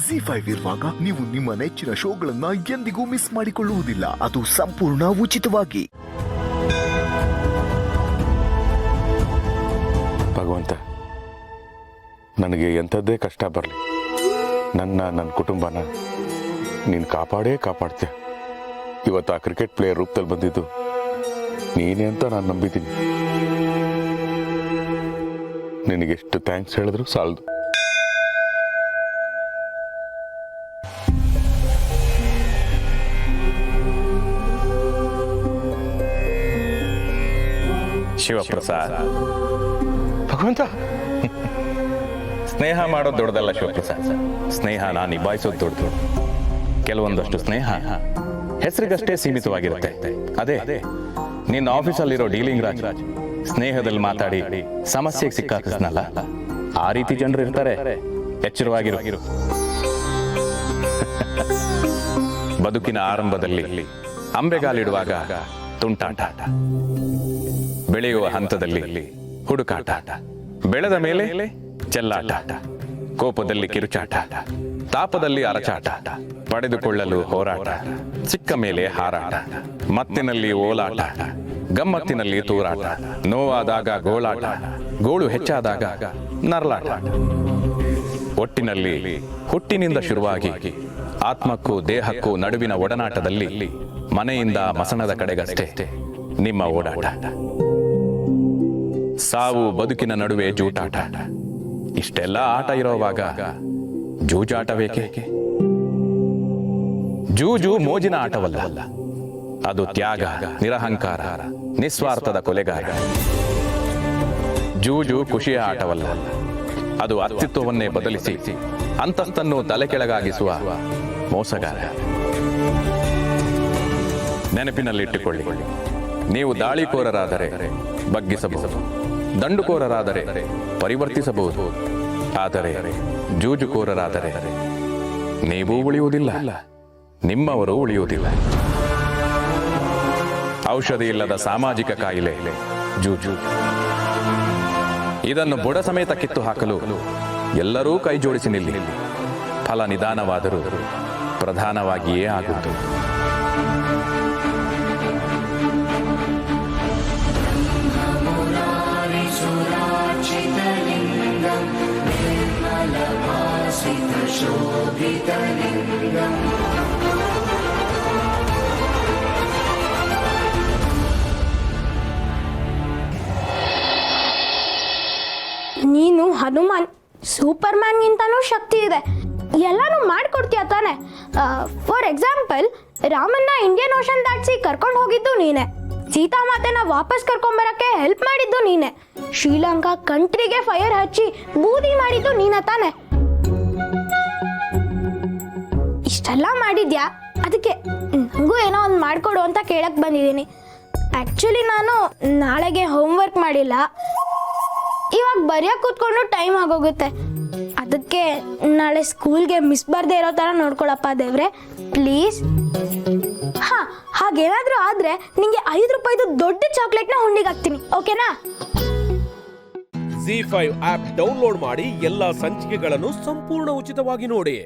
ZEE5 ಇರುವಾಗ ನೀವು ನಿಮ್ಮ ನೆಚ್ಚಿನ ಶೋಗಳನ್ನ ಎಂದಿಗೂ ಮಿಸ್ ಮಾಡಿಕೊಳ್ಳುವುದಿಲ್ಲ. ಅದು ಸಂಪೂರ್ಣ ಉಚಿತವಾಗಿ. ಭಗವಂತ, ನನಗೆ ಎಂಥದ್ದೇ ಕಷ್ಟ ಬರಲಿ, ನನ್ನ ಕುಟುಂಬನ ನೀನು ಕಾಪಾಡ್ತೀಯ. ಇವತ್ತು ಆ ಕ್ರಿಕೆಟ್ ಪ್ಲೇಯರ್ ರೂಪದಲ್ಲಿ ಬಂದಿದ್ದು ನೀನೇ ಅಂತ ನಾನು ನಂಬಿದ್ದೀನಿ. ನಿನಗೆಷ್ಟು ಥ್ಯಾಂಕ್ಸ್ ಹೇಳಿದ್ರು ಸಾಲದು. ಶಿವಪ್ರಸಾದ್, ಭಗವಂತ, ಸ್ನೇಹ ಮಾಡೋದು ದೊಡ್ಡದಲ್ಲ ಶಿವಪ್ರಸಾದ್, ಸ್ನೇಹನ ನಿಭಾಯಿಸೋದು ದೊಡ್ಡದು. ಕೆಲವೊಂದಷ್ಟು ಸ್ನೇಹ ಹೆಸರಿಗಷ್ಟೇ ಸೀಮಿತವಾಗಿರುತ್ತೆ. ಅದೇ ನಿನ್ನ ಆಫೀಸಲ್ಲಿರೋ ಡೀಲಿಂಗ್ ರಾಜ್ ಸ್ನೇಹದಲ್ಲಿ ಮಾತಾಡಿ ಸಮಸ್ಯೆಗೆ ಸಿಕ್ಕಾಕಿಸ್ನಲ್ಲ, ಆ ರೀತಿ ಜನರು ಇರ್ತಾರೆ. ಎಚ್ಚರವಾಗಿರು. ಬದುಕಿನ ಆರಂಭದಲ್ಲಿ ಅಂಬೆಗಾಲಿಡುವಾಗ ತುಂಟಾಟ, ಬೆಳೆಯುವ ಹಂತದಲ್ಲಿ ಹುಡುಕಾಟ, ಬೆಳೆದ ಮೇಲೆ ಚೆಲ್ಲಾಟ, ಕೋಪದಲ್ಲಿ ಕಿರುಚಾಟ, ತಾಪದಲ್ಲಿ ಅರಚಾಟ, ಪಡೆದುಕೊಳ್ಳಲು ಹೋರಾಟ, ಸಿಕ್ಕ ಮೇಲೆ ಹಾರಾಟ, ಮತ್ತಿನಲ್ಲಿ ಓಲಾಟ, ಗಮ್ಮತ್ತಿನಲ್ಲಿ ತೂರಾಟ, ನೋವಾದಾಗ ಗೋಳಾಟ, ಗೋಳು ಹೆಚ್ಚಾದಾಗ ನರಳಾಟ. ಒಟ್ಟಿನಲ್ಲಿ ಹುಟ್ಟಿನಿಂದ ಶುರುವಾಗಿ ಆತ್ಮಕ್ಕೂ ದೇಹಕ್ಕೂ ನಡುವಿನ ಒಡನಾಟದಲ್ಲಿ ಮನೆಯಿಂದ ಮಸಣದ ಕಡೆಗಷ್ಟೇ ನಿಮ್ಮ ಓಡಾಟ. ಸಾವು ಬದುಕಿನ ನಡುವೆ ಜೂಟಾಟ. ಇಷ್ಟೆಲ್ಲ ಆಟ ಇರೋವಾಗ ಜೂಜಾಟ ಬೇಕೆ? ಜೂಜು ಮೋಜಿನ ಆಟವಲ್ಲ, ಅದು ತ್ಯಾಗ, ನಿರಹಂಕಾರ, ನಿಸ್ವಾರ್ಥದ ಕೊಲೆಗಾರ. ಜೂಜು ಖುಷಿಯ ಆಟವಲ್ಲ, ಅದು ಅಸ್ತಿತ್ವವನ್ನೇ ಬದಲಿಸಿ ಅಂತಸ್ತನ್ನು ತಲೆ ಕೆಳಗಾಗಿಸುವ ಮೋಸಗಾರ. ನೆನಪಿನಲ್ಲಿಟ್ಟುಕೊಳ್ಳಿ, ನೀವು ದಾಳಿಕೋರರಾದರೆ ಬಗ್ಗಿಸಬಹುದು, ದಂಡುಕೋರರಾದರೆ ಪರಿವರ್ತಿಸಬಹುದು. ಆದರೆ ಜೂಜುಕೋರರಾದರೆ ನೀವು ಉಳಿಯುವುದಿಲ್ಲ, ನಿಮ್ಮವರು ಉಳಿಯುವುದಿಲ್ಲ. ಔಷಧಿ ಇಲ್ಲದ ಸಾಮಾಜಿಕ ಕಾಯಿಲೆ ಜೂಜು. ಇದನ್ನು ಬುಡ ಸಮೇತ ಕಿತ್ತು ಹಾಕಲು ಎಲ್ಲರೂ ಕೈ ಜೋಡಿಸಿ ನಿಲ್ಲಿ. ಫಲ ನಿಧಾನವಾದರೂ ಪ್ರಧಾನವಾಗಿಯೇ ಆಗುವುದು. ನೀನು ಹನುಮಾನ್, ಸೂಪರ್ ಮ್ಯಾನ್ಗಿಂತನೂ ಶಕ್ತಿ ಇದೆ, ಎಲ್ಲಾನು ಮಾಡ್ಕೊಡ್ತೀಯ ತಾನೆ. ಫಾರ್ ಎಕ್ಸಾಂಪಲ್, ರಾಮನ್ನ ಇಂಡಿಯನ್ ಓಷನ್ ದಾಟಿಸಿ ಕರ್ಕೊಂಡು ಹೋಗಿದ್ದು ನೀನೆ, ಸೀತಾಮಾತೆನ ವಾಪಸ್ ಕರ್ಕೊಂಬರಕ್ಕೆ ಹೆಲ್ಪ್ ಮಾಡಿದ್ದು ನೀನೆ, ಶ್ರೀಲಂಕಾ ಕಂಟ್ರಿಗೆ ಫೈರ್ ಹಚ್ಚಿ ಬೂದಿ ಮಾಡಿದ್ದು ನೀನೆ ತಾನೆ. ಇಷ್ಟೆಲ್ಲ ಮಾಡಿದ್ಯಾ, ಅದಕ್ಕೆ ನನಗೂ ಏನೋ ಒಂದು ಮಾಡಿಕೊಡು ಅಂತ ಕೇಳಕ್ಕೆ ಬಂದಿದ್ದೀನಿ. ಆ್ಯಕ್ಚುಲಿ ನಾನು ನಾಳೆಗೆ ಹೋಮ್ವರ್ಕ್ ಮಾಡಿಲ್ಲ, ಇವಾಗ ಬರೆಯೋಕೆ ಕೂತ್ಕೊಂಡು ಟೈಮ್ ಆಗೋಗುತ್ತೆ. ಅದಕ್ಕೆ ನಾಳೆ ಸ್ಕೂಲ್ಗೆ ಮಿಸ್ ಬರ್ದೇ ಇರೋ ಥರ ನೋಡ್ಕೊಳಪ್ಪ ದೇವ್ರೆ, ಪ್ಲೀಸ್. ಹಾಂ, ಹಾಗೇನಾದರೂ ಆದರೆ ನಿಂಗೆ 5 ರೂಪಾಯಿದು ದೊಡ್ಡ ಚಾಕ್ಲೇಟ್ನ ಹುಂಡಿಗೆ ಹಾಕ್ತೀನಿ, ಓಕೆನಾ? ZEE5 ಆಪ್ ಡೌನ್ಲೋಡ್ ಮಾಡಿ ಎಲ್ಲಾ ಸಂಚಿಕೆಗಳನ್ನು ಸಂಪೂರ್ಣ ಉಚಿತವಾಗಿ ನೋಡಿ.